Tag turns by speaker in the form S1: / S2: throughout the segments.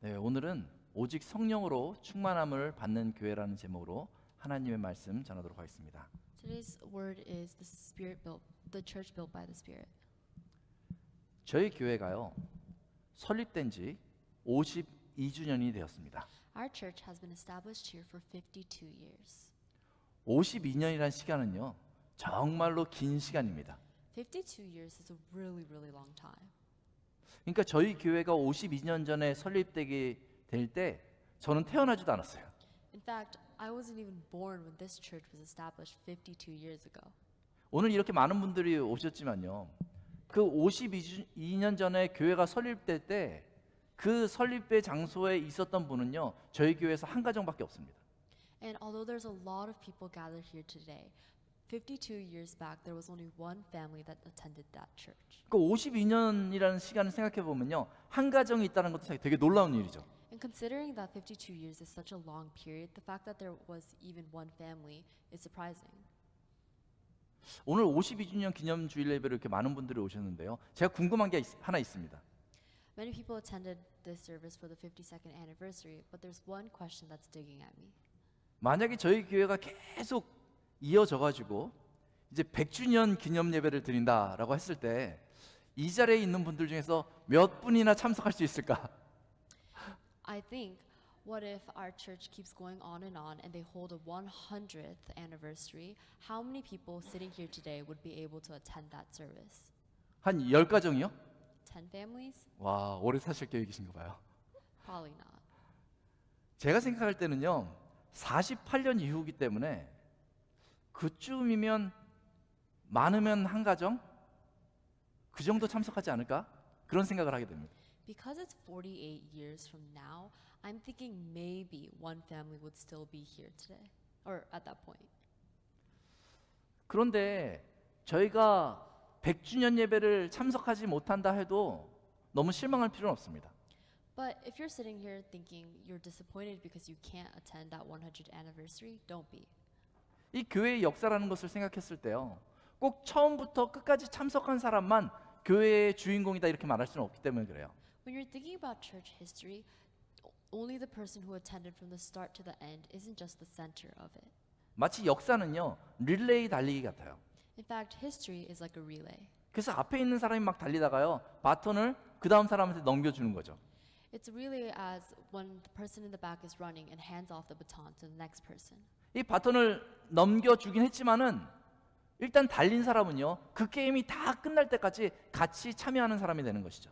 S1: 네, 오늘은 오직 성령으로 충만함을 받는 교회라는 제목으로 하나님의 말씀 전하도록 하겠습니다.
S2: Today's word is the church built by the Spirit.
S1: 저희 교회가요, 설립된 지 52주년이 되었습니다.
S2: Our church has been established here for 52 years.
S1: 52년이라는 시간은요, 정말로 긴 시간입니다.
S2: 52 years is a really long time.
S1: 그러니까 저희 교회가 52년 전에 설립되게 될 때 저는 태어나지도 않았어요.
S2: In fact, I wasn't even born when this church was established 52 years ago.
S1: 오늘 이렇게 많은 분들이 오셨지만요, 그 52년 전에 교회가 설립될 때 그 설립의 장소에 있었던 분은요, 저희 교회에서 한 가정밖에 없습니다.
S2: And although there's a lot of people gathered here today, 52 years back there was only one family that attended that church.
S1: 그 52년이라는 시간을 생각해 보면요, 한 가정이 있다는 것도 되게 놀라운 일이죠.
S2: And considering that 52 years is such a long period, the fact that there was even one family is surprising.
S1: 오늘 52주년 기념 주일 예배로 이렇게 많은 분들이 오셨는데요, 제가 궁금한 게 하나 있습니다.
S2: Many people attended this service for the 52nd anniversary, but there's one question that's digging at me.
S1: 만약에 저희 교회가 계속 이어져 가지고 이제 100주년 기념 예배를 드린다라고 했을 때 이 자리에 있는 분들 중에서 몇 분이나 참석할 수 있을까?
S2: I think, what if our church keeps going on and they hold a 100th anniversary? How many people sitting here today would be able to attend that service?
S1: 한 10가정이요?
S2: 10 families?
S1: 와, 오래 사실 계획이신가 봐요.
S2: Probably not.
S1: 제가 생각할 때는요, 48년 이후이기 때문에 그쯤이면 많으면 한 가정? 그 정도 참석하지 않을까? 그런 생각을 하게 됩니다.
S2: Because it's 48 years from now, I'm thinking maybe one family would still be here today, or at that point.
S1: 그런데 저희가 100주년 예배를 참석하지 못한다 해도 너무 실망할 필요는 없습니다.
S2: But if you're sitting here thinking you're disappointed because you can't attend that 100th anniversary, don't be.
S1: 이 교회의 역사라는 것을 생각했을 때요, 꼭 처음부터 끝까지 참석한 사람만 교회의 주인공이다 이렇게 말할 수는 없기 때문에 그래요.
S2: When you're thinking about church history, only the person who attended from the start to the end isn't just the center of it.
S1: 마치 역사는요, 릴레이 달리기 같아요.
S2: In fact, history is like a relay.
S1: 그래서 앞에 있는 사람이 막 달리다가요, 바톤을 그 다음 사람한테 넘겨주는 거죠.
S2: It's a relay as when the person in the back is running and hands off the baton to the next person.
S1: 이 바톤을 넘겨주긴 했지만은 일단 달린 사람은요, 그 게임이 다 끝날 때까지 같이 참여하는 사람이 되는 것이죠.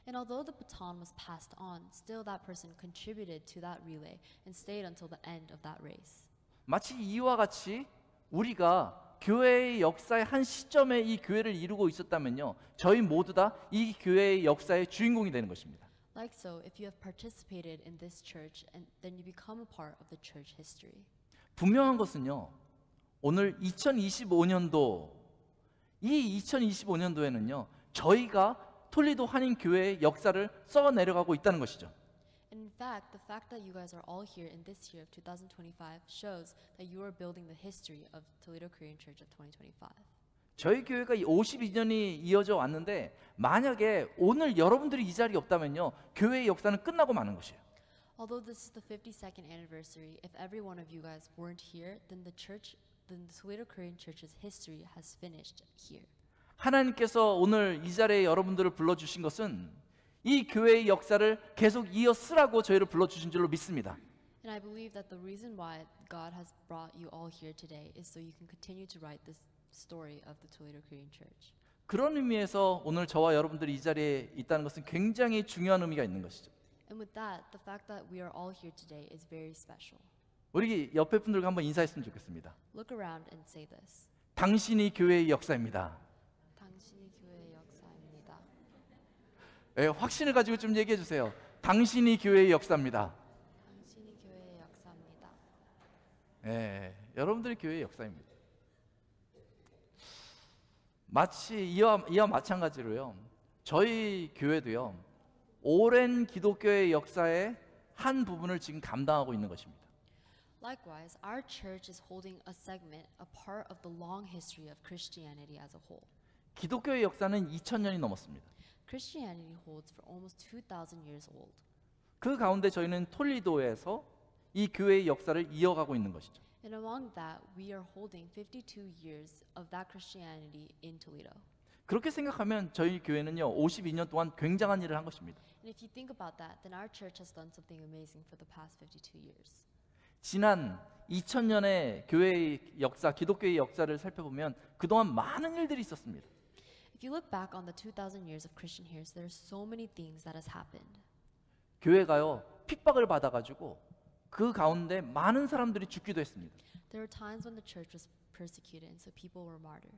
S2: And although the baton was passed on, still that person contributed to that relay and stayed until the end of that race.
S1: 마치 이와 같이 우리가 교회의 역사의 한 시점에 이 교회를 이루고 있었다면요, 저희 모두 다 이 교회의 역사의 주인공이 되는 것입니다.
S2: Like so, if you have participated in this church, and then you become a part of the church history.
S1: 분명한 것은요, 오늘 2025년도, 이 2025년도에는요, 저희가 톨리도 한인교회의 역사를 써 내려가고 있다는 것이죠.
S2: And in fact, the fact that you guys are all here in this year of 2025 shows that you are building the history of Toledo Korean Church of 2025.
S1: 저희 교회가 52년이 이어져 왔는데 만약에 오늘 여러분들이 이 자리에 없다면요, 교회의 역사는 끝나고 마는 것이에요.
S2: Although this is the 52nd anniversary, if every one of you guys weren't here, then the Toledo Korean Church's history has finished here.
S1: 하나님께서 오늘 이 자리에 여러분들을 불러주신 것은 이 교회의 역사를 계속 이어 쓰라고 저희를 불러주신 줄로 믿습니다.
S2: And I believe that the reason why God has brought you all here today is so you can continue to write this story of the Toledo Korean Church.
S1: 그런 의미에서 오늘 저와 여러분들이 이 자리에 있다는 것은 굉장히 중요한 의미가 있는 것이죠.
S2: And with that, the fact that we are all here today is very special.
S1: 우리 옆에 분들과 한번 인사했으면 좋겠습니다.
S2: Look around and say this.
S1: 당신이 교회의 역사입니다.
S2: 당신이 교회의 역사입니다.
S1: 네, 확신을 가지고 좀 얘기해 주세요. 당신이 교회의 역사입니다.
S2: 당신이 교회의 역사입니다.
S1: 네, 여러분들이 교회의 역사입니다. 마치 이와 마찬가지로요, 저희 교회도요, 오랜 기독교의 역사의 한 부분을 지금 감당하고 있는 것입니다.
S2: Likewise, our church is holding a segment, a part of the long history of Christianity as a whole.
S1: 기독교의 역사는 2000년이 넘었습니다.
S2: Christianity holds for almost 2,000 years old.
S1: 그 가운데 저희는 톨리도에서 이 교회의 역사를 이어가고 있는 것이죠.
S2: And among that, we are holding 52 years of that Christianity in Toledo.
S1: 그렇게 생각하면 저희 교회는요 52년 동안 굉장한 일을 한 것입니다.
S2: And if you think about that, then our church has done something amazing for the past 52 years.
S1: 지난 2000년의 교회의 역사, 기독교의 역사를 살펴보면 그동안 많은 일들이 있었습니다.
S2: If you look back on the 2000 years of Christian years, there are so many things that has happened.
S1: 교회가요 핍박을 받아가지고 그 가운데 많은 사람들이 죽기도 했습니다.
S2: There were times when the church was persecuted and so people were martyred.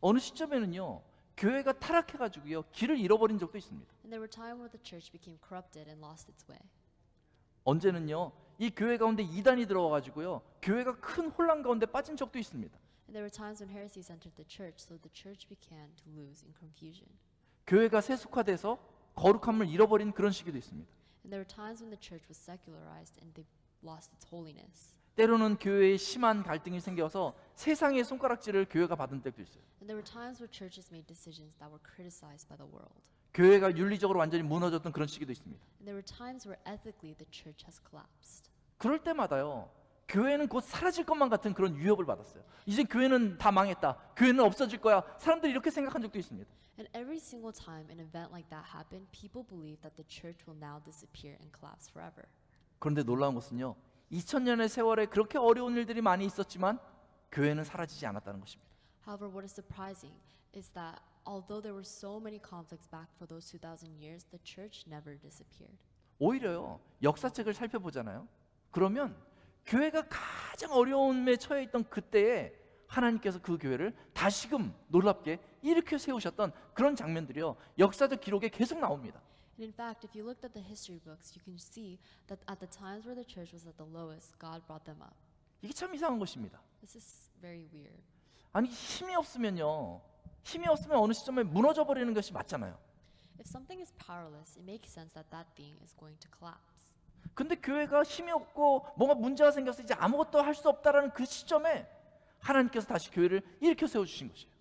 S1: 어느 시점에는요 교회가 타락해가지고요 길을 잃어버린 적도 있습니다.
S2: And there were times where the church became corrupted and lost its way.
S1: 언제는요 이 교회 가운데 이단이 들어와가지고요 교회가 큰 혼란 가운데 빠진 적도 있습니다.
S2: And there were times when heresies entered the church, so the church began to lose in confusion.
S1: 교회가 세속화돼서 거룩함을 잃어버린 그런 시기도 있습니다.
S2: And there were times when the church was secularized and they lost its holiness.
S1: 때로는 교회에 심한 갈등이 생겨서 세상의 손가락질을 교회가 받은 때도 있어요.
S2: And there were times where churches made decisions that were criticized by the world.
S1: 교회가 윤리적으로 완전히 무너졌던 그런 시기도 있습니다.
S2: And there were times where ethically the church has collapsed.
S1: 그럴 때마다요 교회는 곧 사라질 것만 같은 그런 위협을 받았어요. 이제 교회는 다 망했다. 교회는 없어질 거야. 사람들이 이렇게 생각한 적도 있습니다.
S2: And every single time an event like that happened, people believed that the church will now disappear and collapse forever.
S1: 그런데 놀라운 것은요 2000년의 세월에 그렇게 어려운 일들이 많이 있었지만 교회는 사라지지 않았다는 것입니다.
S2: However, what is surprising is that although there were so many conflicts back for those 2000 years, the church never disappeared.
S1: 오히려요 역사책을 살펴보잖아요. 그러면 교회가 가장 어려움에 처해 있던 그때에 하나님께서 그 교회를 다시금 놀랍게 일으켜 세우셨던 그런 장면들이요 역사적 기록에 계속 나옵니다.
S2: And in fact, if you looked at the history books, you can see that at the times where the church was at the lowest, God brought them up.
S1: 이게 참 이상한 것입니다.
S2: This is very weird.
S1: 아니 힘이 없으면 어느 시점에 무너져 버리는 것이 맞잖아요.
S2: If something is powerless, it makes sense that that thing is going to collapse.
S1: 근데 교회가 힘이 없고 뭔가 문제가 생겨서 이제 아무것도 할 수 없다라는 그 시점에 하나님께서 다시 교회를 일으켜 세워 주신 것이에요.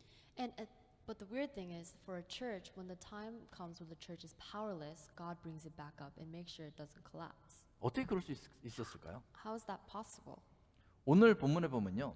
S2: But the weird thing is, for a church, when the time comes when the church is powerless, God brings it back up and makes sure it doesn't collapse.
S1: 어떻게 그럴 수 있었을까요?
S2: How is that possible?
S1: 오늘 본문에 보면요.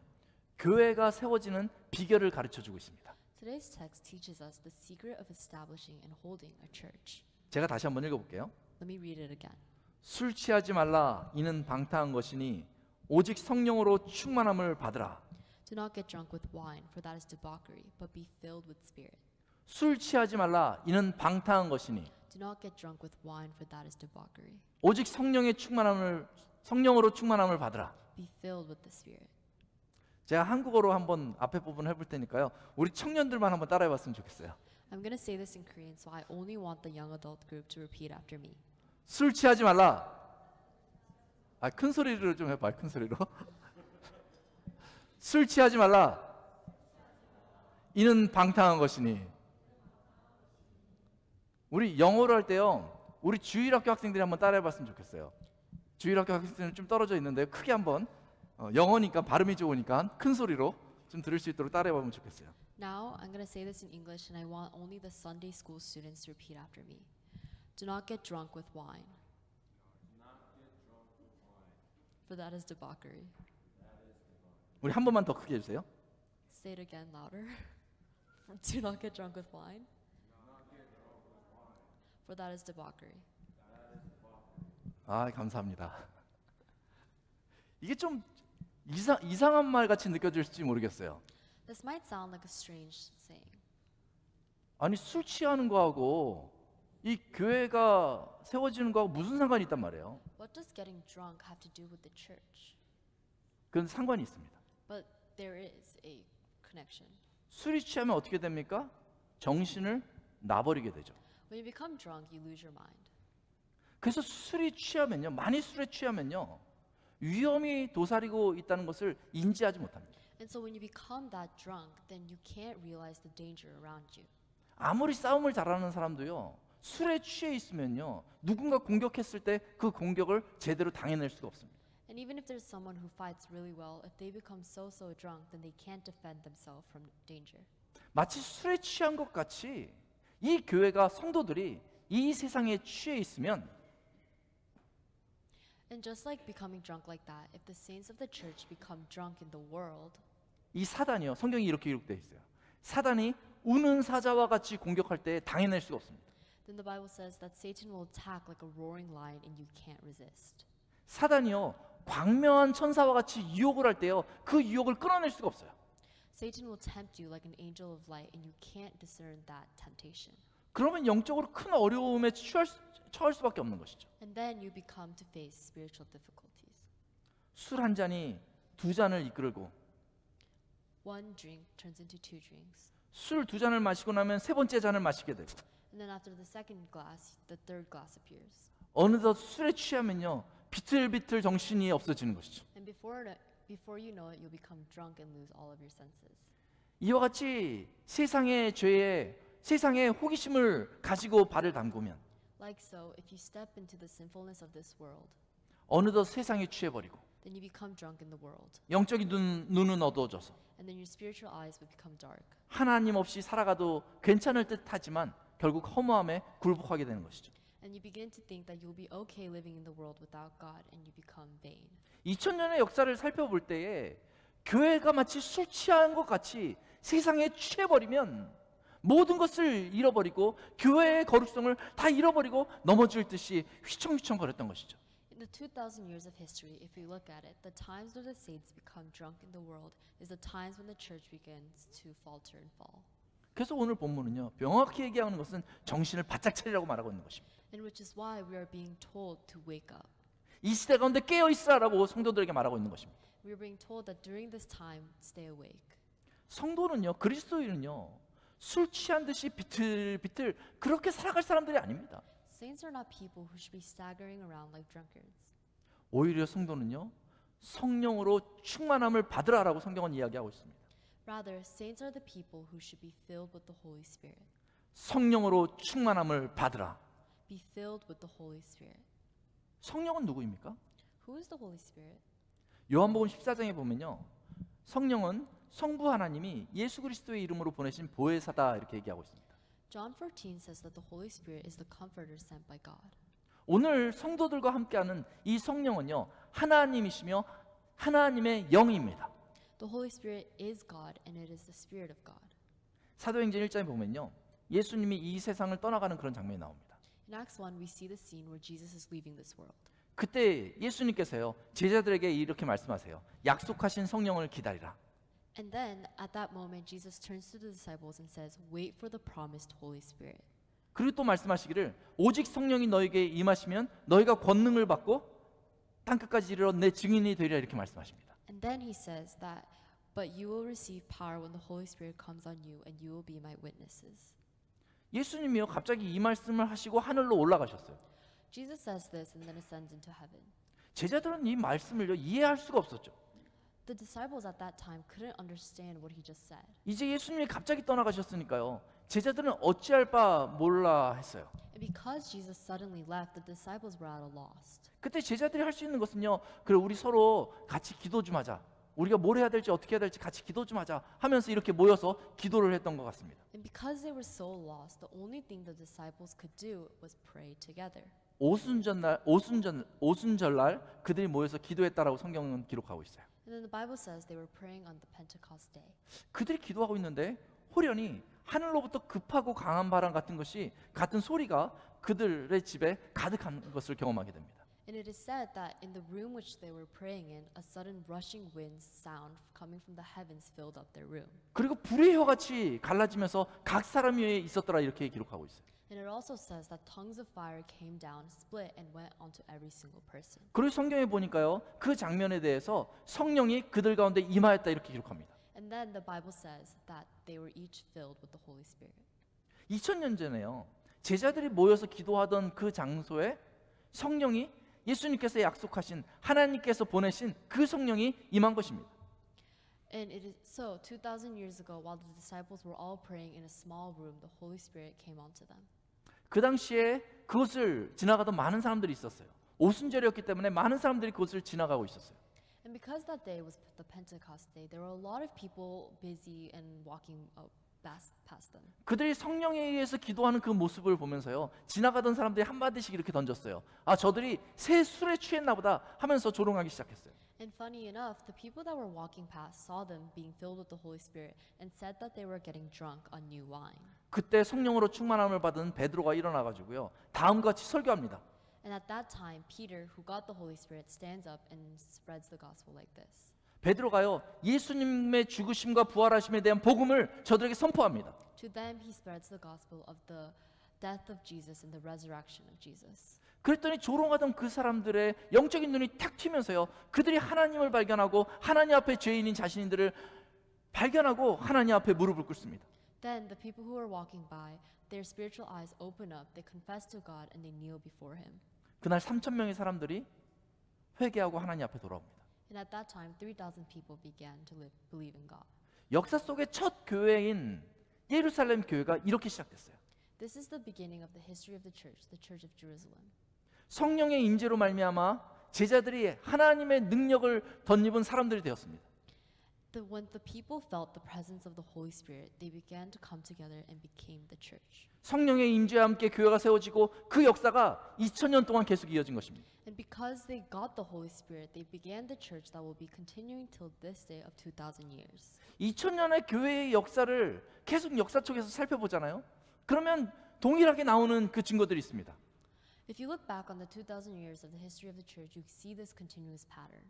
S1: 교회가 세워지는 비결을 가르쳐 주고 있습니다.
S2: Today's text teaches us the secret of establishing and holding a church.
S1: 제가 다시 한번 읽어 볼게요.
S2: Let me read it again.
S1: 술 취하지 말라 이는 방탕한 것이니 오직 성령으로 충만함을 받으라.
S2: Do not get drunk with wine, for that is debauchery, but be filled with spirit.
S1: 술 취하지 말라 이는 방탕한 것이니
S2: Do not get drunk with wine, for that is debauchery.
S1: 오직 성령으로 충만함을 받으라.
S2: Be filled with the spirit.
S1: 제가 한국어로 한번 앞에 부분 해볼 테니까요. 우리 청년들만 한번 따라해봤으면 좋겠어요.
S2: I'm going to say this in Korean, so I only want the young adult group to repeat after me.
S1: 술 취하지 말라. 큰 소리로 좀 해봐. 큰 소리로. 술 취하지 말라. 이는 방탕한 것이니. 우리 영어로 할 때요. 우리 주일학교 학생들이 한번 따라해봤으면 좋겠어요. 주일학교 학생들은 좀 떨어져 있는데 크게 한번 영어니까 발음이 좋으니까 큰 소리로 좀 들을 수 있도록 따라해보면 좋겠어요.
S2: Now, I'm going to say this in English, and I want only the Sunday school students to repeat after me. Do not get drunk with wine, for that is debauchery.
S1: 우리 한 번만 더 크게 해주세요.
S2: Say it again louder. Do not get drunk with wine, for that is debauchery.
S1: 감사합니다. 이게 좀 이상한 말 같이 느껴질지 모르겠어요.
S2: This might sound like a strange saying.
S1: 아니 술 취하는 거하고 이 교회가 세워지는 거하고 무슨 상관이 있단 말이에요.
S2: What does getting drunk have to do with the church?
S1: 그건 상관이 있습니다.
S2: But there is a connection.
S1: 술이 취하면 어떻게 됩니까? 정신을 놔버리게 되죠.
S2: When you become drunk, you lose your mind.
S1: 그래서 술이 취하면요, 많이 술에 취하면요, 위험이 도사리고 있다는 것을 인지하지 못합니다.
S2: And so when you become that drunk, then you can't realize the danger around you.
S1: 아무리 싸움을 잘하는 사람도요, 술에 취해 있으면요, 누군가 공격했을 때 그 공격을 제대로 당해낼 수가 없습니다.
S2: And even if there's someone who fights really well, if they become so drunk, then they can't defend themselves from danger.
S1: 마치 술에 취한 것 같이 이 교회가 성도들이 이 세상에 취해 있으면
S2: And just like becoming drunk like that, if the saints of the church become drunk in the world,
S1: 이 사단이요. 성경이 이렇게 기록되어 있어요. 사단이 우는 사자와 같이 공격할 때 당해낼 수가 없습니다.
S2: then the Bible says that Satan will attack like a roaring lion and you can't resist.
S1: 사단이요. 광명한 천사와 같이 유혹을 할 때요. 그 유혹을 끊어낼 수가 없어요.
S2: Satan will tempt you like an angel of light and you can't discern that temptation.
S1: 그러면 영적으로 큰 어려움에 처할 수밖에 없는 것이죠.
S2: And then you become to face spiritual difficulties.
S1: 술 한 잔이 두 잔을 이끌고
S2: One drink turns into two drinks.
S1: 술 두 잔을 마시고 나면 세 번째 잔을 마시게 되고
S2: And then after the second glass, the third glass appears.
S1: 어느덧 술에 취하면요. 비틀비틀 정신이 없어지는 것이죠.
S2: And before you know it, you'll become drunk and lose all of your senses.
S1: 이와 같이 세상의 죄에 세상의 호기심을 가지고 발을 담그면
S2: Like so, if you step into the sinfulness of this world,
S1: 어느덧 세상에 취해버리고
S2: then you become drunk in the world.
S1: 영적인 눈은 어두워져서
S2: And then your spiritual eyes will become dark.
S1: 하나님 없이 살아가도 괜찮을 듯하지만 결국 허무함에 굴복하게 되는 것이죠.
S2: And you begin to think that you'll be okay living in the world without God and you become vain.
S1: 2000년의 역사를 살펴볼 때에 교회가 마치 술 취한 것 같이 세상에 취해버리면 모든 것을 잃어버리고 교회의 거룩성을 다 잃어버리고 넘어질 듯이 휘청휘청 거렸던 것이죠.
S2: In the 2,000 years of history, if we look at it, the times where the saints become drunk in the world is the times when the church begins to falter and fall.
S1: 그래서 오늘 본문은요. 명확히 얘기하는 것은 정신을 바짝 차리라고 말하고 있는 것입니다.
S2: And which is why we are being told to wake up.
S1: 이 시대 가운데 깨어 있으라라고 성도들에게 말하고 있는 것입니다.
S2: We are being told that during this time, stay awake.
S1: 성도는요. 그리스도인은요. 술 취한 듯이 비틀비틀 그렇게 살아갈 사람들이 아닙니다.
S2: Saints are not people who should be staggering around like drunkards.
S1: 오히려 성도는요. 성령으로 충만함을 받으라라고 성경은 이야기하고 있습니다.
S2: Rather, saints are the people who should be filled with the Holy Spirit.
S1: 성령으로 충만함을 받으라.
S2: Be filled with the Holy Spirit.
S1: 성령은 누구입니까?
S2: Who is the Holy Spirit?
S1: 요한복음 14장에 보면요. 성령은 성부 하나님이 예수 그리스도의 이름으로 보내신 보혜사다 이렇게 얘기하고 있습니다.
S2: John 14 says that the Holy Spirit is the comforter sent by God.
S1: 오늘 성도들과 함께하는 이 성령은요. 하나님이시며 하나님의 영입니다.
S2: The Holy Spirit is God and it is the Spirit of God.
S1: 사도행전 1장에 보면요. 예수님이 이 세상을 떠나가는 그런 장면이 나옵니다.
S2: In Acts 1, we see the scene where Jesus is leaving this world.
S1: 그때 예수님께서요. 제자들에게 이렇게 말씀하세요. 약속하신 성령을 기다리라.
S2: And then at that moment, Jesus turns to the disciples and says, "Wait for the promised Holy Spirit."
S1: 그리고 또 말씀하시기를 오직 성령이 너에게 임하시면 너희가 권능을 받고 땅끝까지 이르러 내 증인이 되리라 이렇게 말씀하십니다.
S2: And then he says that, "But you will receive power when the Holy Spirit comes on you, and you will be my witnesses."
S1: 예수님이요 갑자기 이 말씀을 하시고 하늘로 올라가셨어요.
S2: Jesus says this and then ascends into heaven.
S1: 제자들은 이 말씀을요 이해할 수가 없었죠.
S2: The disciples at that time couldn't understand what he just said.
S1: 이제 예수님이 갑자기 떠나가셨으니까요. 제자들은 어찌할 바 몰라 했어요.
S2: And because Jesus suddenly left, the disciples were at a loss.
S1: 그때 제자들이 할 수 있는 것은요. 그래 우리 서로 같이 기도 좀 하자. 우리가 뭘 해야 될지 어떻게 해야 될지 같이 기도 좀 하자 하면서 이렇게 모여서 기도를 했던 것 같습니다.
S2: And because they were so lost, the only thing the disciples could do was pray together.
S1: 오순절날 그들이 모여서 기도했다라고 성경은 기록하고 있어요.
S2: And then the Bible says they were praying on the Pentecost day.
S1: 그들이 기도하고 있는데 호련히 하늘로부터 급하고 강한 바람 같은 소리가 그들의 집에 가득한 것을 경험하게 됩니다.
S2: And it is said that in the room which they were praying in, a sudden rushing wind sound coming from the heavens filled up their room.
S1: 그리고 불의 혀같이 갈라지면서 각 사람 위에 있었더라 이렇게 기록하고 있어요.
S2: And it also says that tongues of fire came down, split, and went onto every single person.
S1: 그리고 성경에 보니까요 그 장면에 대해서 성령이 그들 가운데 임하였다 이렇게 기록합니다.
S2: And then the Bible says that they were each filled with the Holy Spirit.
S1: 2000년 전에요 제자들이 모여서 기도하던 그 장소에 성령이 예수님께서 약속하신 하나님께서 보내신 그 성령이 임한 것입니다.
S2: And it is so 2,000 years ago, while the disciples were all praying in a small room, the Holy Spirit came onto them.
S1: 그 당시에 그것을 지나가던 많은 사람들이 있었어요. 오순절이었기 때문에 많은 사람들이 그것을 지나가고 있었어요.
S2: And because that day was the Pentecost day, there were a lot of people busy and walking past them.
S1: 그들이 성령에 의해서 기도하는 그 모습을 보면서요, 지나가던 사람들이 한마디씩 이렇게 던졌어요. 아, 저들이 새 술에 취했나 보다 하면서 조롱하기 시작했어요.
S2: And funny enough, the people that were walking past saw them being filled with the Holy Spirit and said that they were getting drunk on new wine.
S1: 그때 성령으로 충만함을 받은 베드로가 일어나 가지고요, 다음과 같이 설교합니다.
S2: And at that time, Peter, who got the Holy Spirit, stands up and spreads the gospel like this.
S1: 베드로가요, 예수님의 죽으심과 부활하심에 대한 복음을 저들에게 선포합니다.
S2: To them, he spreads the gospel of the death of Jesus and the resurrection of Jesus.
S1: 그랬더니 조롱하던 그 사람들의 영적인 눈이 탁 튀면서요, 그들이 하나님을 발견하고 하나님 앞에 죄인인 자신들을 발견하고 하나님 앞에 무릎을 꿇습니다.
S2: Then the people who were walking by, their spiritual eyes open up, they confess to God, and they kneel before him.
S1: 그날 3,000명의 사람들이 회개하고 하나님 앞에 돌아옵니다.
S2: And at that time, 3,000 people began to believe in God.
S1: 역사 속의 첫 교회인 예루살렘 교회가 이렇게 시작됐어요.
S2: This is the beginning of the history of the Church of Jerusalem.
S1: 성령의 임재로 말미암아 제자들이 하나님의 능력을 덧입은 사람들이 되었습니다.
S2: When the people felt the presence of the Holy Spirit, they began to come together and became the church.
S1: 성령의 임재와 함께 교회가 세워지고 그 역사가 2000년 동안 계속 이어진 것입니다.
S2: And because they got the Holy Spirit, they began the church that will be continuing till this day of 2,000 years.
S1: 2000년의 교회의 역사를 계속 역사 쪽에서 살펴보잖아요. 그러면 동일하게 나오는 그 증거들이 있습니다.
S2: If you look back on the 2,000 years of the history of the church, you see this continuous pattern.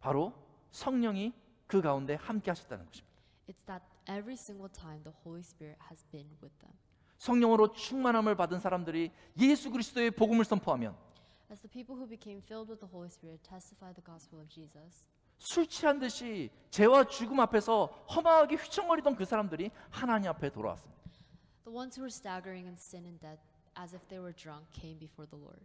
S1: 바로 성령이 그 가운데 함께 하셨다는 것입니다.
S2: It's that every single time the Holy Spirit has been with them.
S1: 성령으로 충만함을 받은 사람들이 예수 그리스도의 복음을 선포하면
S2: As the people who became filled with the Holy Spirit testify the gospel of Jesus,
S1: 술 취한 듯이 죄와 죽음 앞에서 허망하게 휘청거리던 그 사람들이 하나님 앞에 돌아왔습니다.
S2: the ones who were staggering in sin and death as if they were drunk came before the Lord.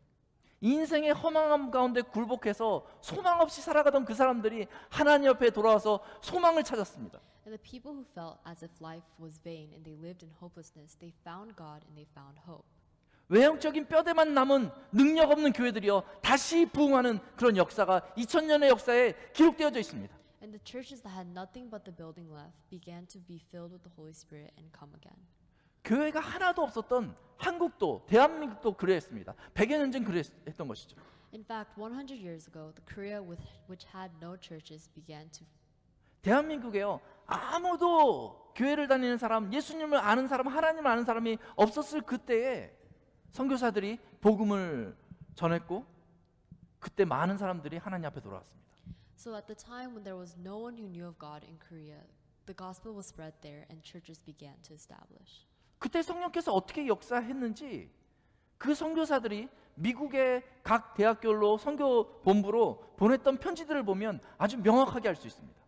S1: 인생의 허망함 가운데 굴복해서 소망 없이 살아가던 그 사람들이 하나님 앞에 돌아와서 소망을 찾았습니다.
S2: And the people who felt as if life was vain and they lived in hopelessness, they found God and they found hope.
S1: 외형적인 뼈대만 남은 능력 없는 교회들이요, 다시 부흥하는 그런 역사가 2000년의 역사에 기록되어져 있습니다.
S2: And the churches that had nothing but the building left began to be filled with the Holy Spirit and come again.
S1: 교회가 하나도 없었던 한국도 대한민국도 그랬습니다. 100여 년 전 그랬던 것이죠.
S2: In fact, 100 years ago, the Korea which had no churches began to
S1: 대한민국에요, 아무도 교회를 다니는 사람, 예수님을 아는 사람, 하나님을 아는 사람이 없었을 그때에 선교사들이 복음을 전했고 그때 많은 사람들이 하나님 앞에 돌아왔습니다.
S2: So at the time when there was no one who knew of God in Korea, the gospel was spread there and churches began to establish.
S1: 그때 성령께서 어떻게 역사했는지 그 선교사들이 미국의 각 대학교로 선교 본부로 보냈던 편지들을 보면 아주 명확하게 알 수 있습니다.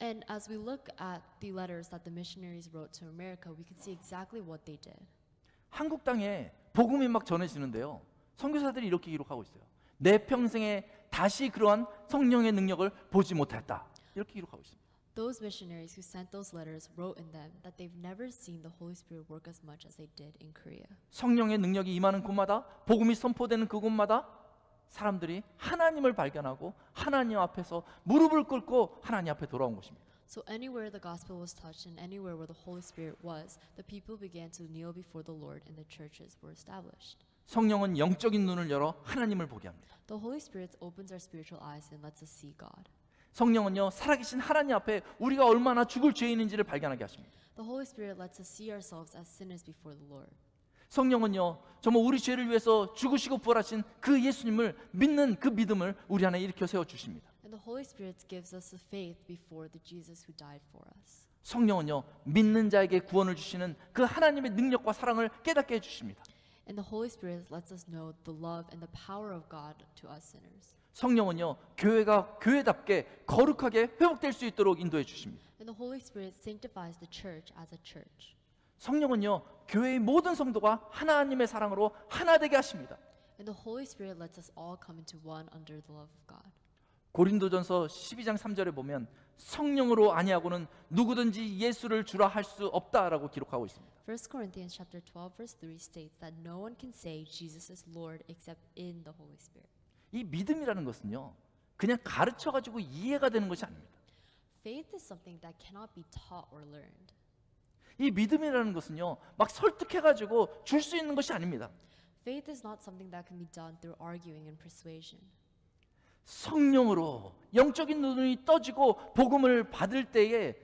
S2: And as we look at the letters that the missionaries wrote to America, we can see exactly what they did.
S1: 한국 땅에 복음이 막 전해지는데요, 선교사들이 이렇게 기록하고 있어요. 내 평생에 다시 그러한 성령의 능력을 보지 못했다, 이렇게 기록하고 있습니다.
S2: Those missionaries who sent those letters wrote in them that they've never seen the Holy Spirit work as much as they did in Korea.
S1: 성령의 능력이 임하는 곳마다, 복음이 선포되는 그곳마다 사람들이 하나님을 발견하고 하나님 앞에서 무릎을 꿇고 하나님 앞에 돌아온 것입니다.
S2: So anywhere the gospel was touched and anywhere where the Holy Spirit was, the people began to kneel before the Lord and the churches were established.
S1: 성령은 영적인 눈을 열어 하나님을 보게 합니다.
S2: The Holy Spirit opens our spiritual eyes and lets us see God.
S1: 성령은요, 살아계신 하나님 앞에 우리가 얼마나 죽을 죄인인지를 발견하게 하십니다.
S2: The Holy Spirit lets us see ourselves as sinners before the Lord.
S1: 성령은요, 정말 우리 죄를 위해서 죽으시고 부활하신 그 예수님을 믿는 그 믿음을 우리 안에 일으켜 세워 주십니다.
S2: And the Holy Spirit gives us the faith before the Jesus who died for us.
S1: 성령은요, 믿는 자에게 구원을 주시는 그 하나님의 능력과 사랑을 깨닫게 해 주십니다.
S2: And the Holy Spirit lets us know the love and the power of God to us sinners.
S1: 성령은요, 교회가 교회답게 거룩하게 회복될 수 있도록 인도해 주십니다.
S2: And the Holy Spirit sanctifies the church as a church.
S1: 성령은요, 교회의 모든 성도가 하나님의 사랑으로 하나 되게 하십니다.
S2: And the Holy Spirit lets us all come into one under the love of God.
S1: 고린도전서 12장 3절에 보면 성령으로 아니하고는 누구든지 예수를 주라 할 수 없다라고 기록하고 있습니다.
S2: 1 Corinthians chapter 12 verse 3 states that no one can say Jesus is Lord except in the Holy Spirit.
S1: 이 믿음이라는 것은요, 그냥 가르쳐 가지고 이해가 되는 것이 아닙니다.
S2: Faith is something that cannot be taught or learned.
S1: 이 믿음이라는 것은요, 막 설득해가지고 줄 수 있는 것이 아닙니다.
S2: Faith is not something that can be done through arguing and persuasion.
S1: 성령으로 영적인 눈이 떠지고 복음을 받을 때에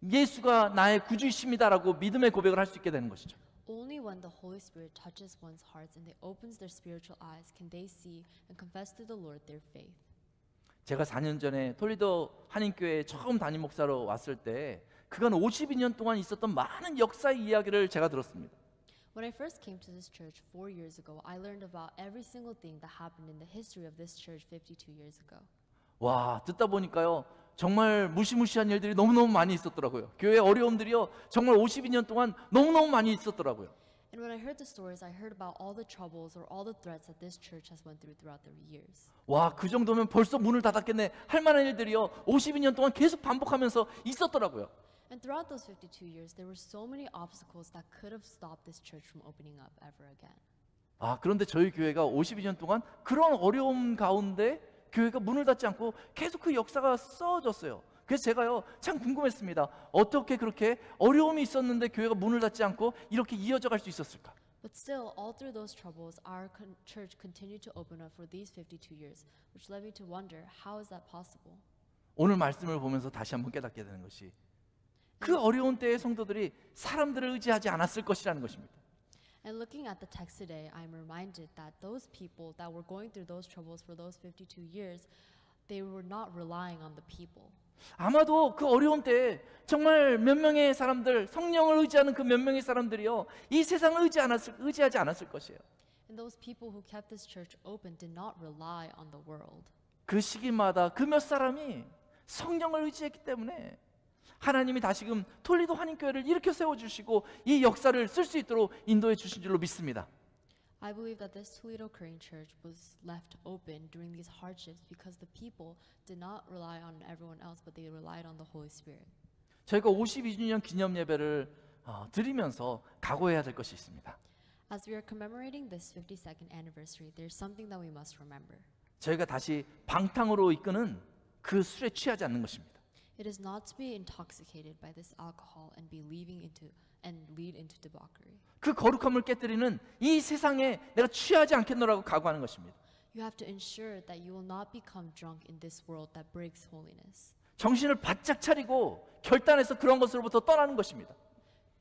S1: 예수가 나의 구주이십니다라고 믿음의 고백을 할 수 있게 되는 것이죠.
S2: Only when the Holy Spirit touches one's hearts and they opens their spiritual eyes can they see and confess to the Lord their faith.
S1: 제가 4년 전에 톨리도 한인교회에 처음 담임 목사로 왔을 때 그간 52년 동안 있었던 많은 역사의 이야기를 제가 들었습니다.
S2: When I first came to this church 4 years ago, I learned about every single thing that happened in the history of this church 52 years ago.
S1: 와, 듣다 보니까요, 정말 무시무시한 일들이 너무너무 많이 있었더라고요. 교회 어려움들이요, 정말 52년 동안 너무너무 많이 있었더라고요.
S2: And when I heard the stories, I heard about all the troubles or all the threats that this church has went throughout the years.
S1: 와, 그 정도면 벌써 문을 닫았겠네 할 만한 일들이요, 52년 동안 계속 반복하면서 있었더라고요.
S2: And throughout those 52 years, there were so many obstacles that could have stopped this church from opening up ever again.
S1: 아, 그런데 저희 교회가 52년 동안 그런 어려움 가운데 교회가 문을 닫지 않고 계속 그 역사가 써졌어요. 그래서 제가요, 참 궁금했습니다. 어떻게 그렇게 어려움이 있었는데 교회가 문을 닫지 않고 이렇게 이어져 갈 수 있었을까?
S2: But still, all through those troubles, our church continued to open up for these 52 years, which led me to wonder, how is that possible?
S1: 오늘 말씀을 보면서 다시 한번 깨닫게 되는 것이, 그 어려운 때의 성도들이 사람들을 의지하지 않았을 것이라는 것입니다.
S2: And looking at the text today, I'm reminded that those people that were going through those troubles for those 52 years, they were not relying on the people.
S1: 아마도 그 어려운 때에 정말 몇 명의 사람들, 성령을 의지하는 그 몇 명의 사람들이요, 이 세상을 의지하지 않았을 것이에요.
S2: And those people who kept this church open did not rely on the world.
S1: 그 시기마다 그 몇 사람이 성령을 의지했기 때문에 하나님이 다시금 톨리도 한인교회를 일으켜 세워주시고 이 역사를 쓸 수 있도록 인도해 주신 줄로 믿습니다.
S2: I believe that this Toledo Korean church was left open during these hardships because the people did not rely on everyone else, but they relied on the Holy Spirit.
S1: 저희가 52주년 기념 예배를 드리면서 각오해야 될 것이 있습니다.
S2: As we are commemorating this 52nd anniversary, there's something that we must remember.
S1: 저희가 다시 방탕으로 이끄는 그 술에 취하지 않는 것입니다.
S2: It is not to be intoxicated by this alcohol and lead into debauchery.
S1: 그 거룩함을 깨뜨리는 이 세상에 내가 취하지 않겠노라고 각오하는 것입니다.
S2: You have to ensure that you will not become drunk in this world that breaks holiness.
S1: 정신을 바짝 차리고 결단해서 그런 것으로부터 떠나는 것입니다.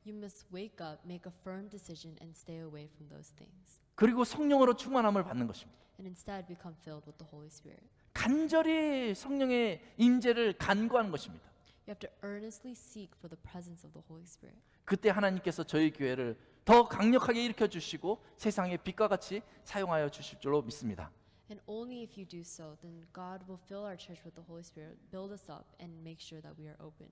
S2: You must wake up, make a firm decision, and stay away from those things.
S1: 그리고 성령으로 충만함을 받는 것입니다.
S2: And instead become filled with the Holy Spirit.
S1: 간절히 성령의 임재를 간구하는 것입니다.
S2: You have to earnestly seek for the presence of the Holy Spirit.
S1: 그때 하나님께서 저희 교회를 더 강력하게 일으켜 주시고 세상의 빛과 같이 사용하여 주실 줄로 믿습니다.
S2: And only if you do so, then God will fill our church with the Holy Spirit, build us up, and make sure that we are open.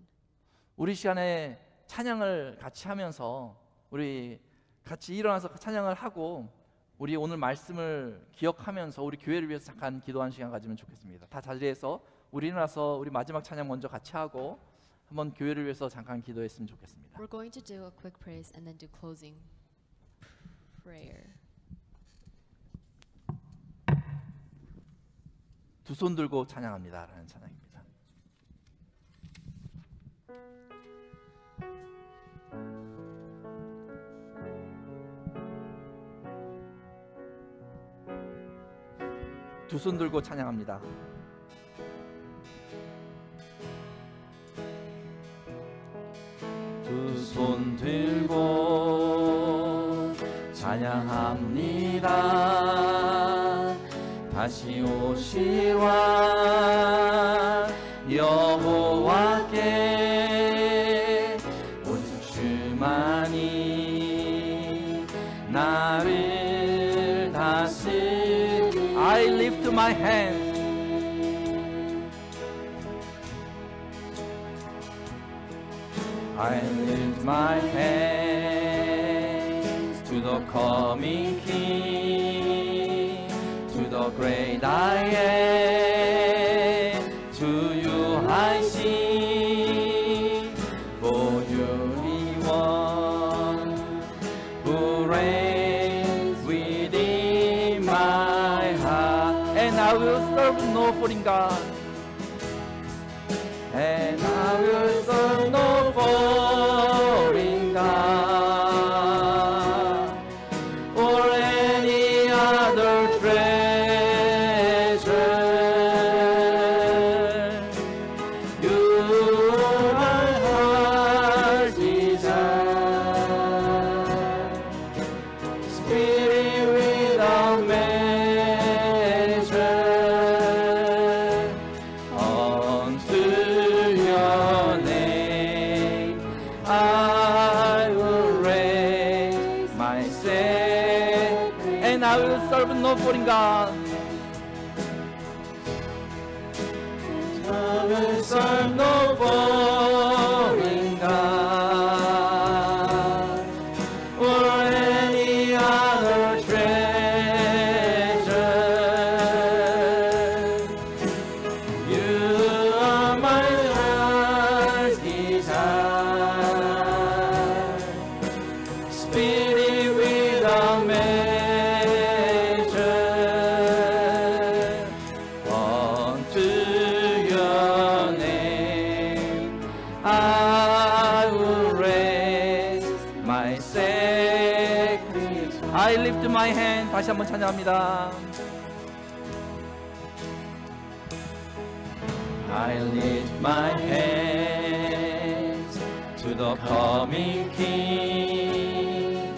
S1: 우리 시간에 찬양을 같이 하면서 우리 같이 일어나서 찬양을 하고 우리 오늘 말씀을 기억하면서 우리 교회를 위해서 잠깐 기도하는 시간 가지면 좋겠습니다. 다 자리에서 우리 일어나서 우리 마지막 찬양 먼저 같이 하고 한번 교회를 위해서 잠깐 기도했으면 좋겠습니다.
S2: We're going to do a quick praise and then do closing prayer.
S1: 두 손 들고 찬양합니다라는 찬양입니다. 두 손 들고 찬양합니다. 두 손 들고 찬양합니다. 다시 오실 왕 여호와께 오직 주만이 나를 다스리. I lift my hands. I lift my hands to the coming King, to the great I am. To you I sing, for you the one who reigns within my heart. And I will serve no foreign God. And I will serve no foreign serve no foreign God. I will serve no foreign God or any other treasure. You are my heart's desire, Spirit without measure. Unto your name I will raise my sacrifice. I lift my hand. 다시 한번 찬양합니다. I lift my hands to the coming King,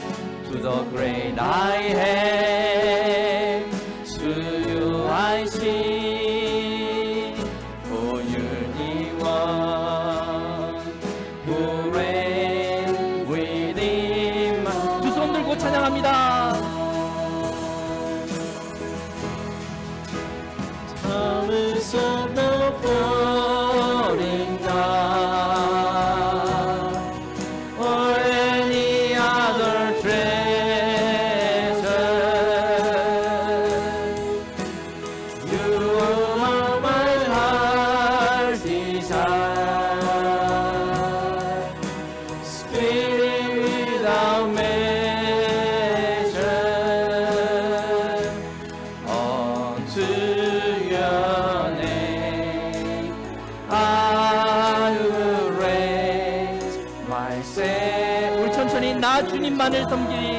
S1: to the great I am. To you I sing, for you're the one who reigns within my. 두 손 들고 찬양합니다. Thomas of the foreign God or any other treasure. You are my heart's desire, Spirit without measure. Unto your name I will raise my sacrifice. 우리 천천히 나 주님만을 섬기리.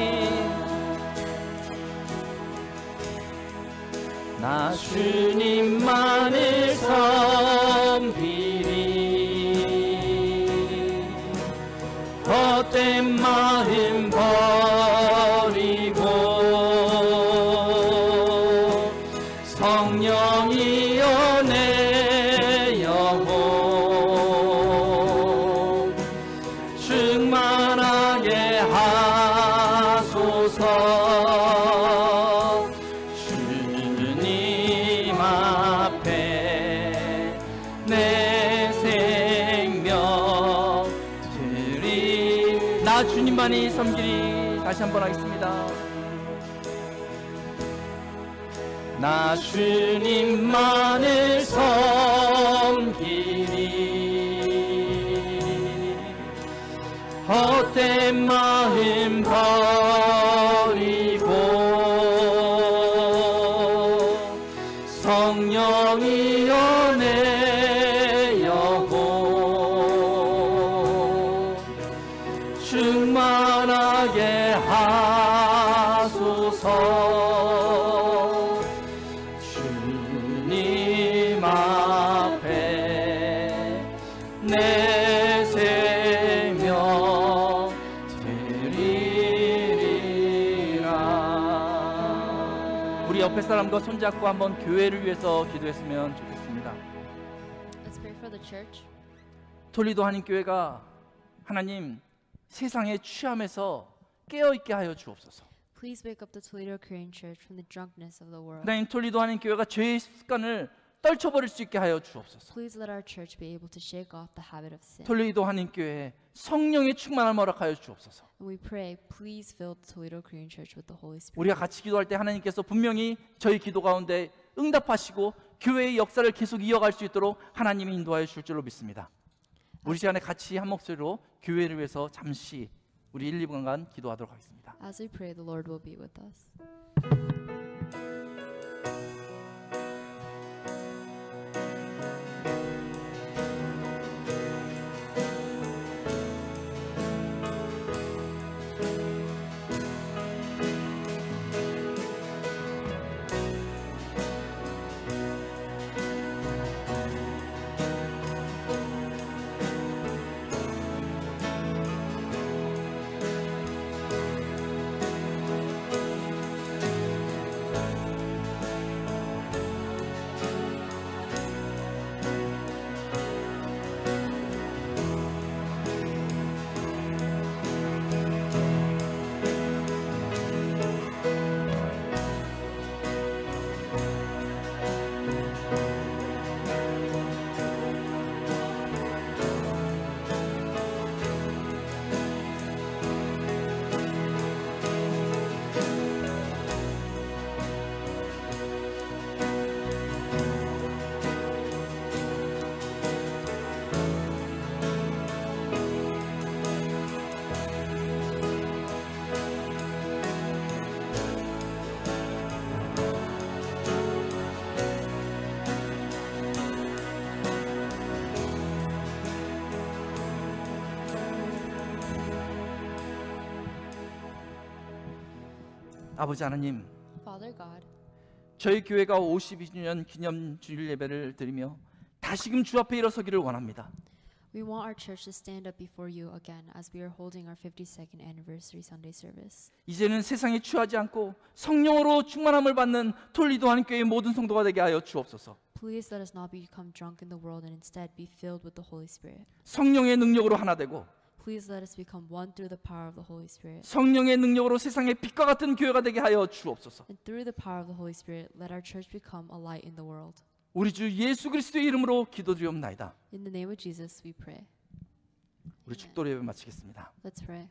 S1: 나 주님만을 섬기리. 헛된 마음 버리고 성령이여 내 영혼 충만하게 하소서. 주님 앞에 내 생명 드리. 나 주님만이 섬기리. 다시 한번 하겠습니다. 나 주님만을 섬기리. 헛된 마음 버리고 성령이여 내 영혼 충만하게 하소서. 주님 앞에 내 생명 드리리라. 우리 옆에 사람과 손잡고 한번 교회를 위해서 기도했으면 좋겠습니다.
S2: Let's pray for the church.
S1: 톨리도 한인교회가 하나님 세상의 취함에서 깨어있게 하여 주옵소서.
S2: Please wake up the Toledo Korean Church from the drunkenness of the world.
S1: 하나님 톨리도 한인교회가 죄의 습관을 떨쳐버릴 수 있게 하여 주옵소서.
S2: Please let our church be able to shake off the habit of sin.
S1: 톨리도 한인교회에 성령의 충만함을 허락하여 주옵소서.
S2: And we pray, please fill the Toledo Korean Church with the Holy Spirit.
S1: 우리가 같이 기도할 때 하나님께서 분명히 저희 기도 가운데 응답하시고 교회의 역사를 계속 이어갈 수 있도록 하나님이 인도하여 줄 줄로 믿습니다. 우리 시간에 같이 한 목소리로 교회를 위해서 잠시 우리 1, 2분간 기도하도록 하겠습니다.
S2: As we pray, the Lord will be with us.
S1: 아버지 하나님,
S2: Father God,
S1: 저희 교회가 52주년 기념 주일 예배를 드리며 다시금 주 앞에 일어서기를 원합니다.
S2: we want our church to stand up before you again as we are holding our 52nd anniversary Sunday service.
S1: 이제는 세상에 취하지 않고 성령으로 충만함을 받는 톨리도한 교회의 모든 성도가 되게 하여 주옵소서.
S2: Please let us not become drunk in the world and instead be filled with the Holy Spirit.
S1: 성령의 능력으로 하나 되고
S2: Please let us become one through the power of the Holy Spirit.
S1: 성령의 능력으로 세상의 빛과 같은 교회가 되게 하여 주옵소서.
S2: And through the power of the Holy Spirit, let our church become a light in the world.
S1: 우리 주 예수 그리스도의 이름으로 기도드리옵나이다.
S2: In the name of Jesus, we pray.
S1: 우리 축도 예배 마치겠습니다.
S2: Let's pray.